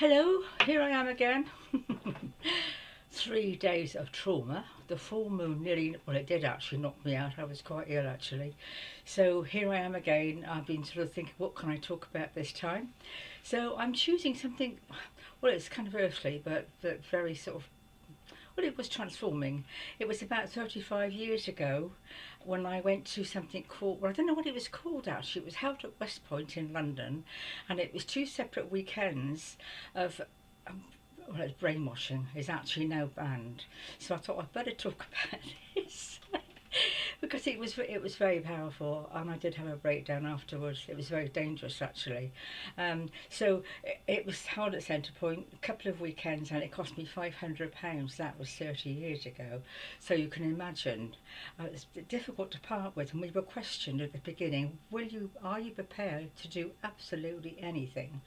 Hello, here I am again. 3 days of trauma. The full moon nearly, well, it did actually knock me out. I was quite ill actually. So here I am again. I've been sort of thinking, what can I talk about this time? So I'm choosing something, well, it's kind of earthly, but very sort of, well, it was transforming. It was about 35 years ago when I went to something called, well, I don't know what it was called actually. It was held at West Point in London, and it was two separate weekends of um, well, it's brainwashing is actually now banned. So I thought I'd better talk about this because it was very powerful, and I did have a breakdown afterwards. It was very dangerous actually. So it was held at Centre Point a couple of weekends, and it cost me £500. That was 30 years ago. So you can imagine it's difficult to part with, and we were questioned at the beginning. Are you prepared to do absolutely anything?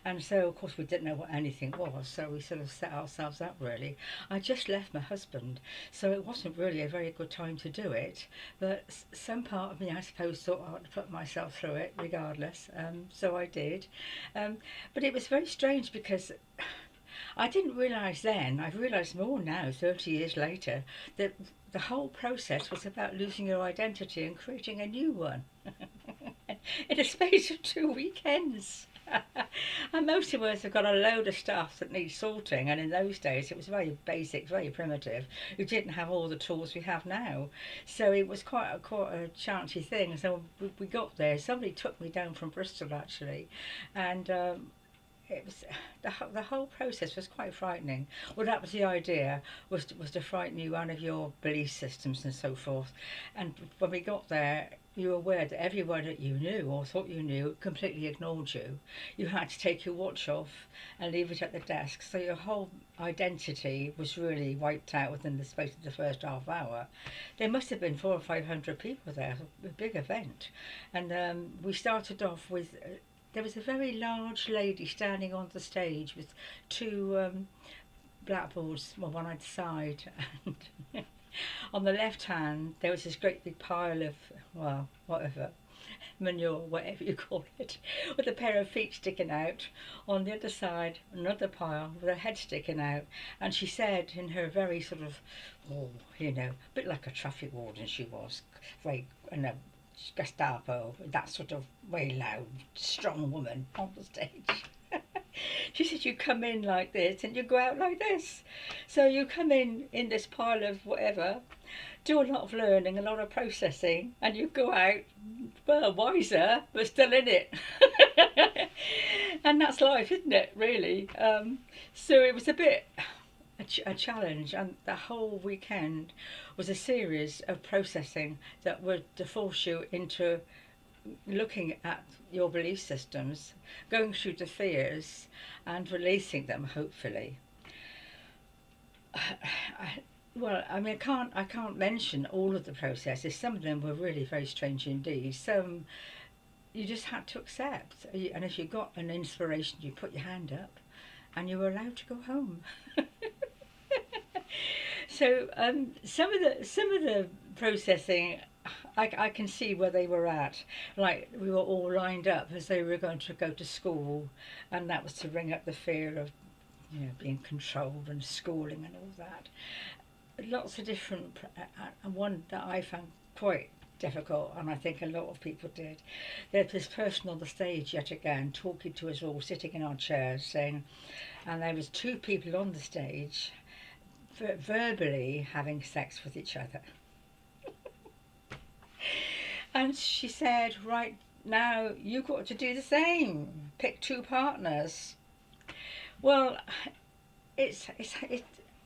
And so, of course, we didn't know what anything was, so we sort of set ourselves up really. I just left my husband, so it wasn't really a very good time to do it, but some part of me, I suppose, thought I ought to put myself through it regardless, so I did. Um, but it was very strange because I didn't realise then, I've realised more now, 30 years later, that the whole process was about losing your identity and creating a new one in a space of 2 weekends. And most of us have got a load of stuff that needs sorting, and in those days it was very basic, very primitive. We didn't have all the tools we have now, so it was quite a chancey thing. So we got there. Somebody took me down from Bristol actually, and it was the whole process was quite frightening. Well, that was the idea, was to frighten you out of your belief systems and so forth. And when we got there, you were aware that everyone that you knew or thought you knew completely ignored you. You had to take your watch off and leave it at the desk, so your whole identity was really wiped out within the space of the first half hour. There must have been 400 or 500 people there, a big event. And we started off with there was a very large lady standing on the stage with two blackboards, well, one either side, and on the left hand there was this great big pile of, well, whatever, manure, whatever you call it, with a pair of feet sticking out. On the other side, another pile with her head sticking out. And she said in her very sort of, oh, a bit like a traffic warden she was, very, Gestapo, that sort of very loud, strong woman on the stage. She said, you come in like this and you go out like this. So you come in this pile of whatever, do a lot of learning, a lot of processing, and you go out, well, wiser, but still in it. And that's life, isn't it, really? So it was a bit a challenge, and the whole weekend was a series of processing that would to force you into looking at your belief systems, going through the fears, and releasing them. Hopefully, well, I mean, I can't mention all of the processes. Some of them were really very strange indeed. Some you just had to accept, and if you got an inspiration, you put your hand up, and you were allowed to go home. So some of the processing, I can see where they were at. Like we were all lined up as they were going to go to school, and that was to bring up the fear of being controlled and schooling and all that. Lots of different, and one that I found quite difficult, and I think a lot of people did. There's this person on the stage yet again talking to us all, sitting in our chairs, saying, and there was two people on the stage verbally having sex with each other. And she said, right now you've got to do the same. Pick two partners. Well, it's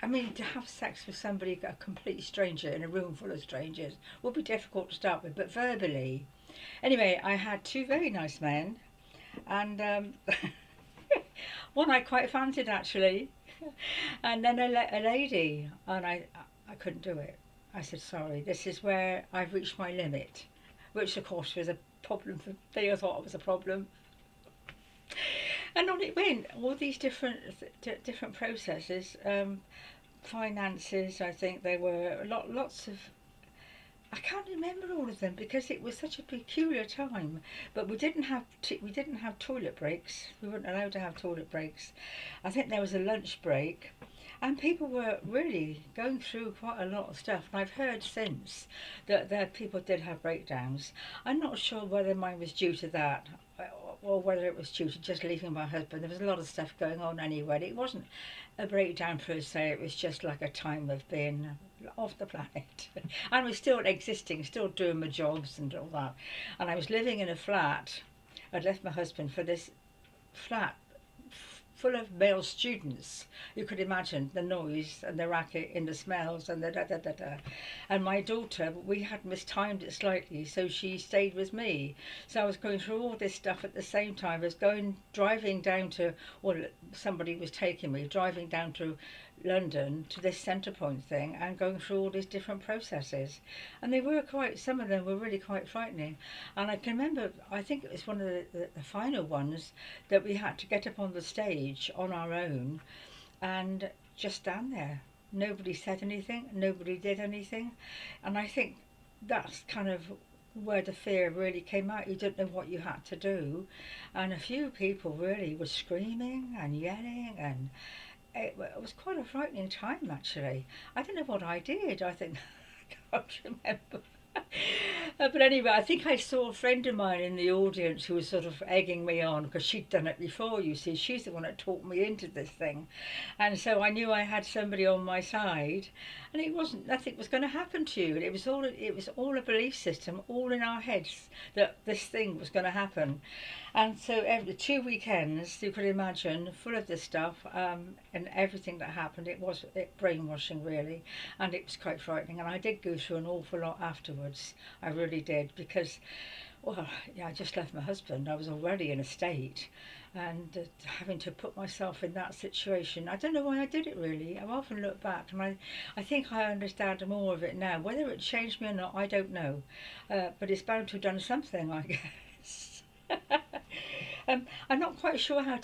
I mean, to have sex with somebody, a complete stranger in a room full of strangers, would be difficult to start with, but verbally. Anyway, I had two very nice men, and one I quite fancied actually, and then a lady, and I couldn't do it. I said, sorry, this is where I've reached my limit, which of course was a problem for they thought it was a problem. And on it went, all these different processes, finances. I think there were lots of I can't remember all of them because it was such a peculiar time. But we didn't have toilet breaks. We weren't allowed to have toilet breaks. I think there was a lunch break, and people were really going through quite a lot of stuff. And I've heard since that there people did have breakdowns. I'm not sure whether mine was due to that, or whether it was due to just leaving my husband. There was a lot of stuff going on anyway. It wasn't a breakdown per se. It was just like a time of being off the planet. I was still existing, still doing my jobs and all that. And I was living in a flat. I'd left my husband for this flat full of male students. You could imagine the noise and the racket and the smells and the da da da da. And my daughter, we had mistimed it slightly, so she stayed with me. So I was going through all this stuff at the same time. I was driving down to, well, somebody was taking me, driving down to London to this centre point thing and going through all these different processes. And they were some of them were really quite frightening. And I can remember, I think it was one of the final ones that we had to get up on the stage on our own and just stand there. Nobody said anything, nobody did anything. And I think that's kind of where the fear really came out. You didn't know what you had to do. And a few people really were screaming and yelling, and it was quite a frightening time actually. I don't know what I did. I think I can't remember. But anyway, I think I saw a friend of mine in the audience who was sort of egging me on because she'd done it before. You see, she's the one that talked me into this thing, and so I knew I had somebody on my side, and it wasn't nothing was going to happen to you. It was all a belief system, all in our heads that this thing was going to happen. And so every 2 weekends, you could imagine, full of this stuff, and everything that happened. It brainwashing really, and it was quite frightening. And I did go through an awful lot afterwards. I really did because, well, yeah, I just left my husband. I was already in a state, and having to put myself in that situation, I don't know why I did it really. I've often looked back, and I think I understand more of it now. Whether it changed me or not, I don't know, but it's bound to have done something, I guess. I'm not quite sure how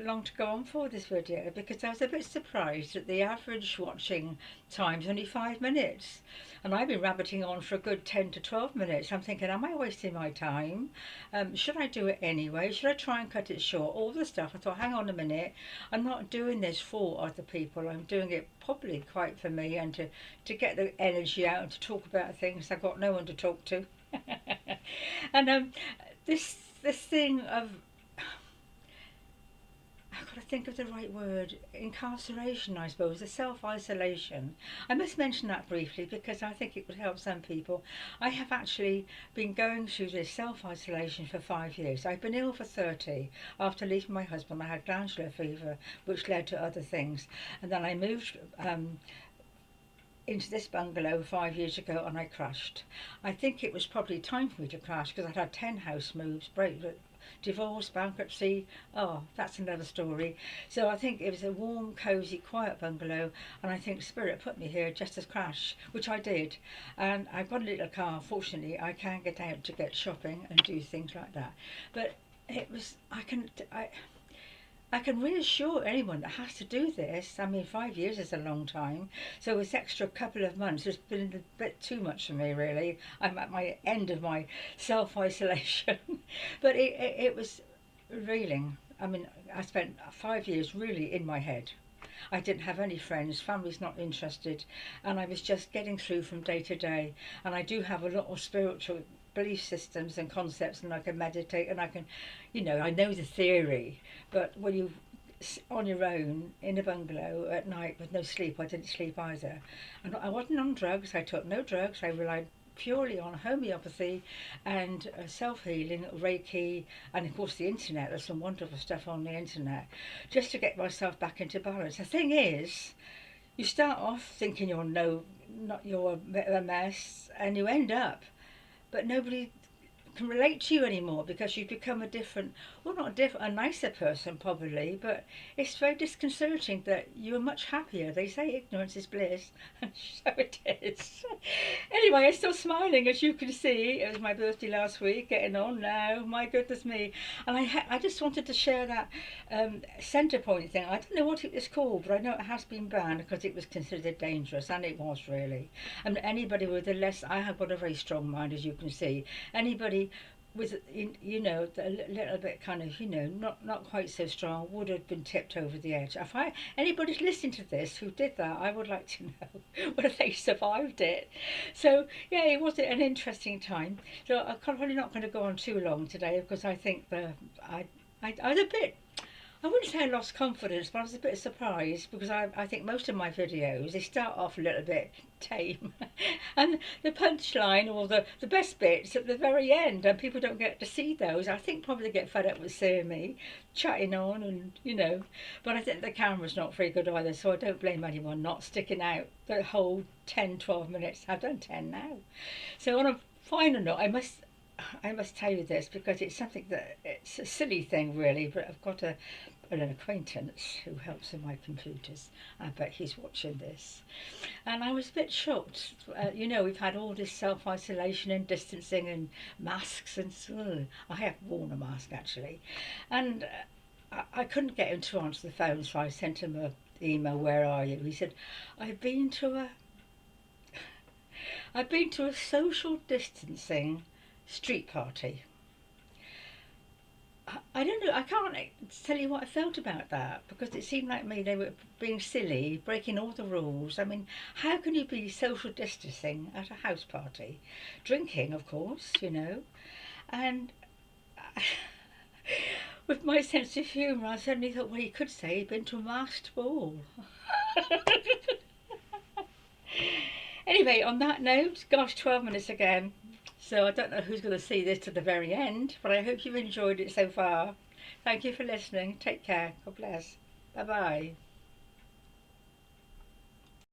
long to go on for this video because I was a bit surprised that the average watching time is only 5 minutes, and I've been rabbiting on for a good 10 to 12 minutes. I'm thinking, am I wasting my time? Should I do it anyway? Should I try and cut it short? All the stuff. I thought, hang on a minute, I'm not doing this for other people. I'm doing it probably quite for me and to get the energy out and to talk about things I've got no one to talk to. And this thing of, I've got to think of the right word, incarceration, I suppose, the self-isolation. I must mention that briefly because I think it would help some people. I have actually been going through this self-isolation for 5 years. I've been ill for 30. After leaving my husband, I had glandular fever, which led to other things. And then I moved into this bungalow 5 years ago and I crashed. I think it was probably time for me to crash because I'd had 10 house moves, divorce, bankruptcy. Oh, that's another story. So I think it was a warm, cosy, quiet bungalow, and I think Spirit put me here just to crash, which I did. And I've got a little car. Fortunately, I can get out to get shopping and do things like that. But it was, I can reassure anyone that has to do this. I mean, 5 years is a long time, so this extra couple of months has been a bit too much for me, really. I'm at my end of my self-isolation, but it was revealing. I mean, I spent 5 years really in my head. I didn't have any friends, family's not interested, and I was just getting through from day to day. And I do have a lot of spiritual belief systems and concepts, and I can meditate, and I can, I know the theory, but when you on your own in a bungalow at night with no sleep, I didn't sleep either. And I wasn't on drugs, I took no drugs, I relied purely on homeopathy and self-healing, Reiki, and of course the internet. There's some wonderful stuff on the internet just to get myself back into balance. The thing is, you start off thinking you're a bit of a mess, and you end up, but nobody can relate to you anymore because you've become a different, well, not a different, a nicer person probably, but it's very disconcerting that you're much happier. They say ignorance is bliss, and so it is. Anyway, I'm still smiling, as you can see. It was my birthday last week, getting on now. My goodness me. And I just wanted to share that centre point thing. I don't know what it was called, but I know it has been banned because it was considered dangerous, and it was really. And anybody with a less, I have got a very strong mind, as you can see. Anybody with, you know, a little bit kind of, you know, not quite so strong would have been tipped over the edge. If anybody's listening to this who did that, I would like to know whether they survived it. So yeah, it was an interesting time. So I'm probably not going to go on too long today because I think I was a bit, I wouldn't say I lost confidence, but I was a bit surprised because I think most of my videos, they start off a little bit tame and the punchline or the best bits at the very end, and people don't get to see those. I think probably they get fed up with seeing me chatting on, and you know, but I think the camera's not very good either, so I don't blame anyone not sticking out the whole 10-12 minutes. I've done 10 now. So on a final note, I must tell you this because it's something that it's a silly thing really, but I've got an acquaintance who helps with my computers. I bet he's watching this, and I was a bit shocked. You know, we've had all this self-isolation and distancing and masks, and so I have worn a mask actually, and I couldn't get him to answer the phone, so I sent him a email. Where are you? He said, I've been to a social distancing street party. I don't know, I can't tell you what I felt about that because it seemed like me they were being silly, breaking all the rules. I mean, how can you be social distancing at a house party? Drinking, of course, you know. And with my sense of humour, I suddenly thought, well, he could say he'd been to a masked ball. Anyway, on that note, gosh, 12 minutes again. So I don't know who's going to see this to the very end, but I hope you've enjoyed it so far. Thank you for listening. Take care. God bless. Bye bye.